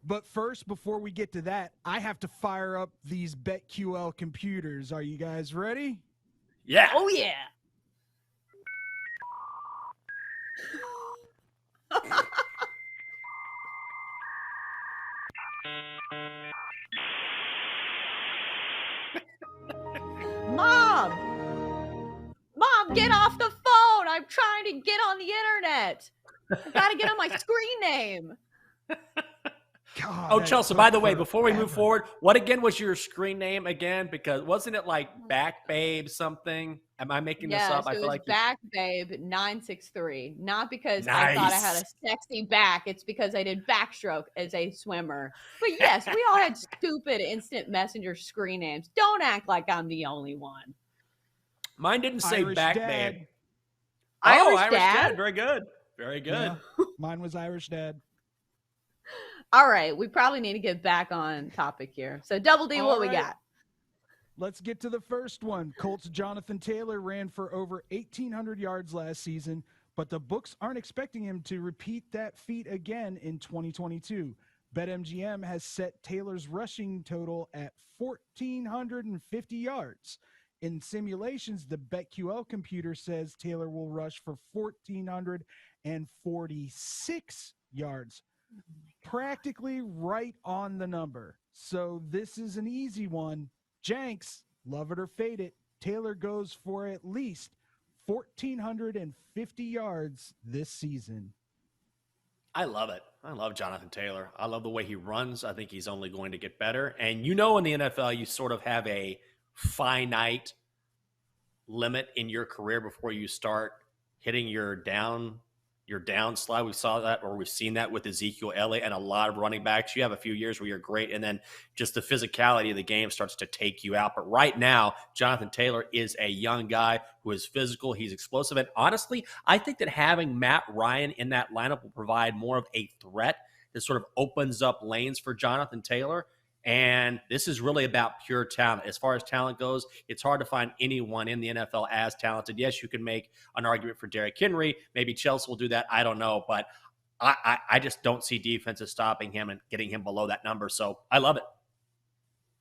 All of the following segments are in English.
But first, before we get to that, I have to fire up these BetQL computers. Are you guys ready? Yeah. Oh, yeah. Mom! Mom, get off the phone. I'm trying to get on the internet. I got to get on my screen name. God, Oh, that Chelsea, took by the way, before we move forever. forward, what again was your screen name again? Because wasn't it like Back Babe something? Am I making this up? Yes, I it feel was like you're Back Babe 963. Not because I thought I had nice. a sexy back. It's because I did backstroke as a swimmer. But yes, we all had stupid instant messenger screen names. Don't act like I'm the only one. Mine didn't say Irish Back Babe. Dad. Oh, Irish Irish Dad? Dad. Very good. Very good. Yeah, mine was Irish Dad. All right, we probably need to get back on topic here. So, Double D, All what we right. got? Let's get to the first one. Colts Jonathan Taylor ran for over 1,800 yards last season, but the books aren't expecting him to repeat that feat again in 2022. BetMGM has set Taylor's rushing total at 1,450 yards. In simulations, the BetQL computer says Taylor will rush for 1,446 yards, practically right on the number. So this is an easy one. Jenks, love it or fade it, Taylor goes for at least 1,450 yards this season. I love it. I love Jonathan Taylor. I love the way he runs. I think he's only going to get better. And you know, in the NFL, you sort of have a finite limit in your career before you start hitting your down slide. We saw that, or we've seen that with Ezekiel Elliott and a lot of running backs. You have a few years where you're great, and then just the physicality of the game starts to take you out. But right now, Jonathan Taylor is a young guy who is physical. He's explosive. And honestly, I think that having Matt Ryan in that lineup will provide more of a threat that sort of opens up lanes for Jonathan Taylor. And this is really about pure talent. As far as talent goes, it's hard to find anyone in the NFL as talented. Yes, you can make an argument for Derrick Henry. Maybe Chelsea will do that. I don't know. But I just don't see defenses stopping him and getting him below that number. So I love it.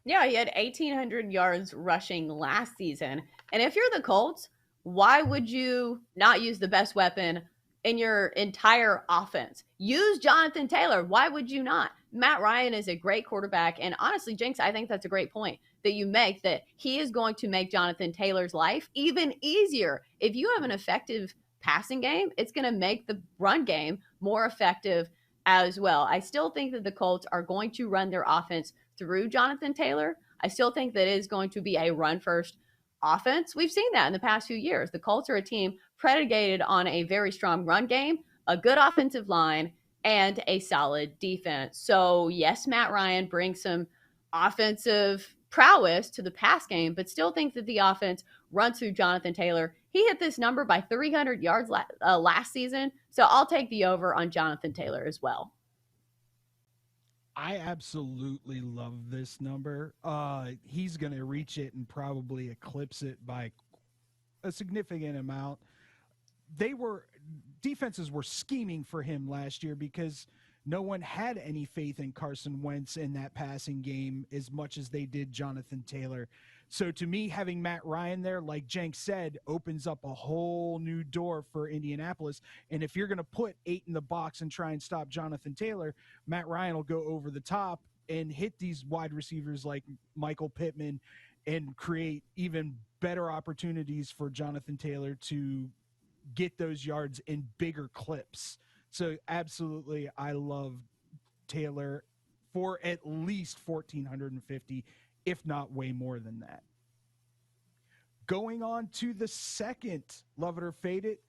Yeah, he had 1,800 yards rushing last season. And if you're the Colts, why would you not use the best weapon in your entire offense? Use Jonathan Taylor. Why would you not? Matt Ryan is a great quarterback. And honestly, Jinx, I think that's a great point that you make, that he is going to make Jonathan Taylor's life even easier. If you have an effective passing game, it's going to make the run game more effective as well. I still think that the Colts are going to run their offense through Jonathan Taylor. I still think that it is going to be a run first offense. We've seen that in the past few years. The Colts are a team predicated on a very strong run game, a good offensive line, and a solid defense. So, yes, Matt Ryan brings some offensive prowess to the pass game, but still think that the offense runs through Jonathan Taylor. He hit this number by 300 yards last season. So I'll take the over on Jonathan Taylor as well. I absolutely love this number. He's going to reach it and probably eclipse it by a significant amount. Defenses were scheming for him last year because no one had any faith in Carson Wentz in that passing game as much as they did Jonathan Taylor. So to me, having Matt Ryan there, like Jenk said, opens up a whole new door for Indianapolis. And if you're going to put 8 in the box and try and stop Jonathan Taylor, Matt Ryan will go over the top and hit these wide receivers like Michael Pittman and create even better opportunities for Jonathan Taylor to get those yards in bigger clips. So absolutely, I love Taylor for at least 1,450, if not way more than that. Going on to the second, love it or fade it,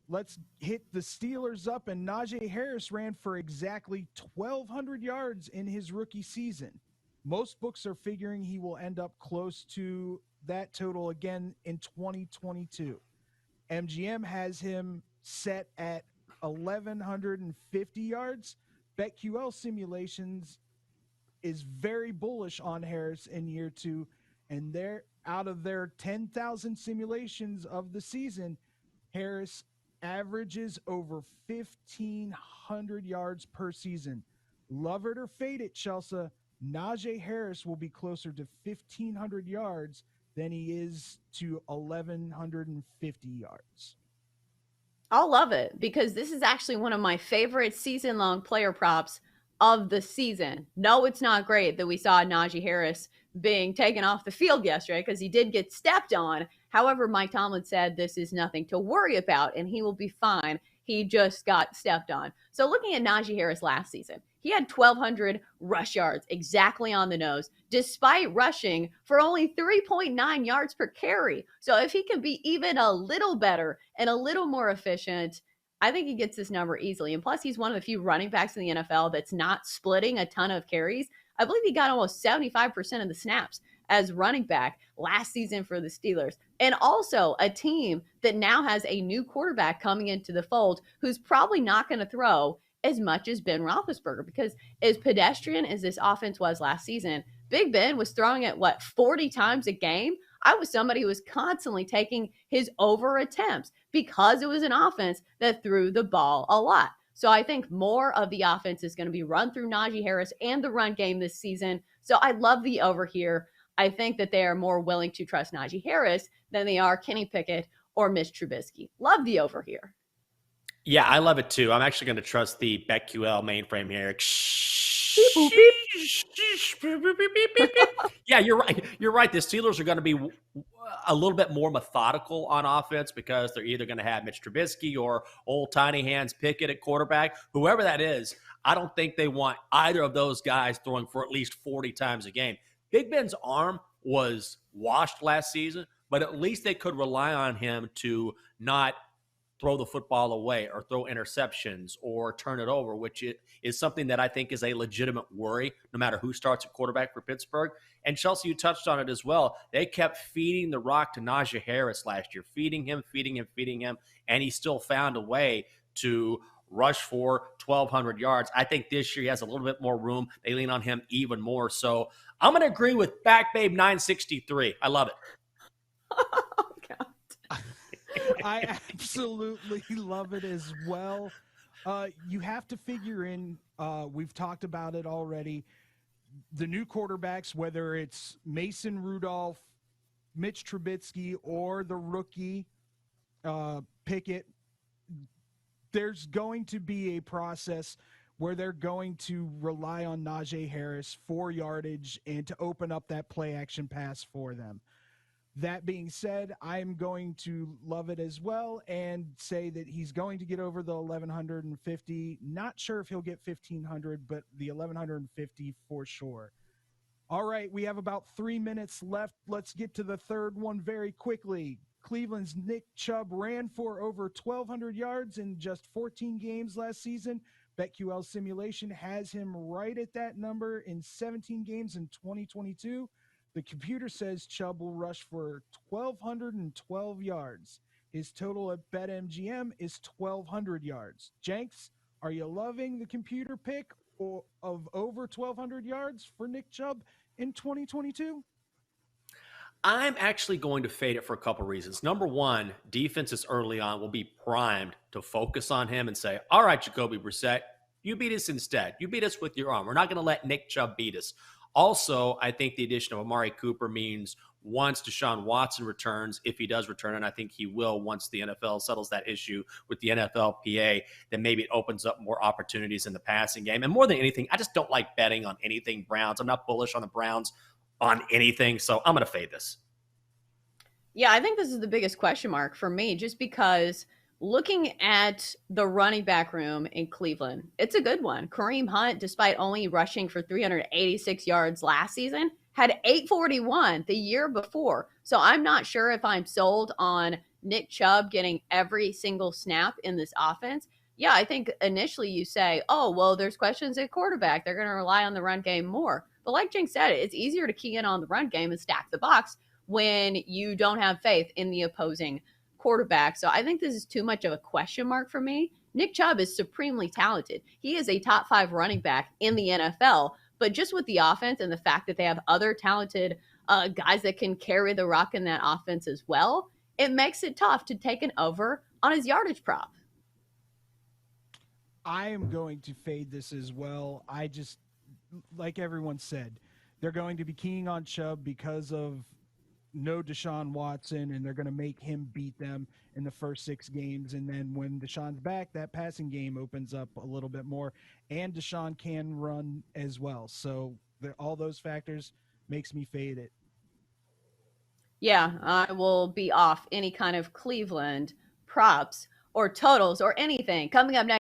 let's hit the Steelers up. And Najee Harris ran for exactly 1,200 yards in his rookie season. Most books are figuring he will end up close to that total again in 2022. MGM has him set at 1,150 yards. BetQL simulations is very bullish on Harris in year 2, and they're out of their 10,000 simulations of the season, Harris averages over 1,500 yards per season. Love it or fade it, Chelsea. Najee Harris will be closer to 1,500 yards than he is to 1,150 yards. I'll love it because this is actually one of my favorite season-long player props of the season. No, it's not great that we saw Najee Harris being taken off the field yesterday because he did get stepped on. However, Mike Tomlin said this is nothing to worry about and he will be fine. He just got stepped on. So looking at Najee Harris last season, he had 1,200 rush yards, exactly on the nose, despite rushing for only 3.9 yards per carry. So if he can be even a little better and a little more efficient, I think he gets this number easily. And plus, he's one of the few running backs in the NFL that's not splitting a ton of carries. I believe he got almost 75% of the snaps as running back last season for the Steelers. And also a team that now has a new quarterback coming into the fold who's probably not going to throw as much as Ben Roethlisberger, because as pedestrian as this offense was last season, Big Ben was throwing it, 40 times a game? I was somebody who was constantly taking his over attempts because it was an offense that threw the ball a lot. So I think more of the offense is going to be run through Najee Harris and the run game this season. So I love the over here. I think that they are more willing to trust Najee Harris than they are Kenny Pickett or Mitch Trubisky. Love the over here. Yeah, I love it too. I'm actually going to trust the BetQL mainframe here. Yeah, you're right. You're right. The Steelers are going to be a little bit more methodical on offense because they're either going to have Mitch Trubisky or old tiny hands Pickett at quarterback. Whoever that is, I don't think they want either of those guys throwing for at least 40 times a game. Big Ben's arm was washed last season, but at least they could rely on him to not throw the football away or throw interceptions or turn it over, which is something that I think is a legitimate worry no matter who starts at quarterback for Pittsburgh. And Chelsea, you touched on it as well. They kept feeding the rock to Najee Harris last year, feeding him, and he still found a way to rush for 1,200 yards. I think this year he has a little bit more room. They lean on him even more. So I'm going to agree with Back Babe 963. I love it. I absolutely love it as well. You have to figure in, we've talked about it already, the new quarterbacks, whether it's Mason Rudolph, Mitch Trubisky, or the rookie Pickett, there's going to be a process where they're going to rely on Najee Harris for yardage and to open up that play action pass for them. That being said, I'm going to love it as well and say that he's going to get over the 1,150. Not sure if he'll get 1,500, but the 1,150 for sure. All right, we have about 3 minutes left. Let's get to the third one very quickly. Cleveland's Nick Chubb ran for over 1,200 yards in just 14 games last season. BetQL simulation has him right at that number in 17 games in 2022. The computer says Chubb will rush for 1,212 yards. His total at BetMGM is 1,200 yards. Jenks, are you loving the computer pick of over 1,200 yards for Nick Chubb in 2022? I'm actually going to fade it for a couple reasons. Number one, defenses early on will be primed to focus on him and say, all right, Jacoby Brissett, you beat us instead. You beat us with your arm. We're not going to let Nick Chubb beat us. Also, I think the addition of Amari Cooper means once Deshaun Watson returns, if he does return, and I think he will once the NFL settles that issue with the NFLPA, then maybe it opens up more opportunities in the passing game. And more than anything, I just don't like betting on anything Browns. I'm not bullish on the Browns on anything, so I'm going to fade this. Yeah, I think this is the biggest question mark for me, just because looking at the running back room in Cleveland, it's a good one. Kareem Hunt, despite only rushing for 386 yards last season, had 841 the year before. So I'm not sure if I'm sold on Nick Chubb getting every single snap in this offense. Yeah, I think initially you say, oh, well, there's questions at quarterback. They're going to rely on the run game more. But like Jenks said, it's easier to key in on the run game and stack the box when you don't have faith in the opposing quarterback. So I think this is too much of a question mark for me. Nick Chubb is supremely talented. He is a top 5 running back in the NFL, but just with the offense and the fact that they have other talented guys that can carry the rock in that offense as well, it makes it tough to take an over on his yardage prop. I am going to fade this as well. I just, like everyone said, they're going to be keying on Chubb because of no Deshaun Watson, and they're going to make him beat them in the first 6 games. And then when Deshaun's back, that passing game opens up a little bit more, and Deshaun can run as well. So all those factors makes me fade it. Yeah, I will be off any kind of Cleveland props or totals or anything. Coming up next.